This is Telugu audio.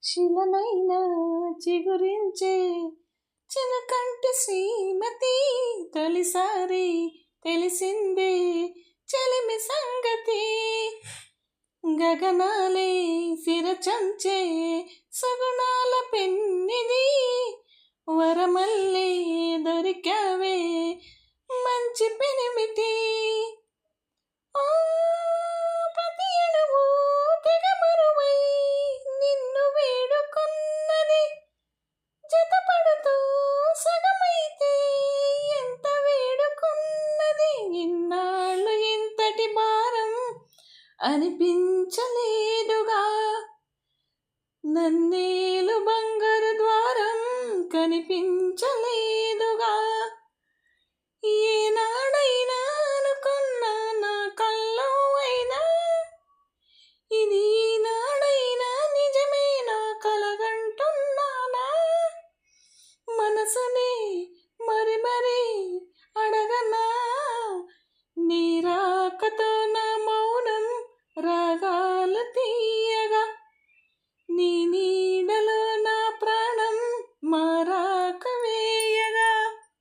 శిలనైనా చిగురించే చిలకంటి శ్రీమతి తొలిసారి తెలిసిందే చెలిమి సంగతి. గగనాలే సిరచంచే సగుణాల పెన్నిది, వరమల్లే దొరికావే మంచి పెనిమిటి. ఓ ప్రతి అణువు తెగ మరువై నిన్ను వేడుకున్నది, జతపడుతూ సగమైతే ఎంత వేడుకున్నది. ఇన్నాళ్ళు ఇంతటి భారం అనిపించలేదుగా, నన్నేలు బంగారు ద్వారం కనిపించలేదుగా. ఏనాడైనా అనుకున్నా నా కల్లో అయినా, ఇది ఈనాడైనా నిజమేనా కలగంటున్నానా. మనసునే మరి అడగనా, నీ రాకతో నా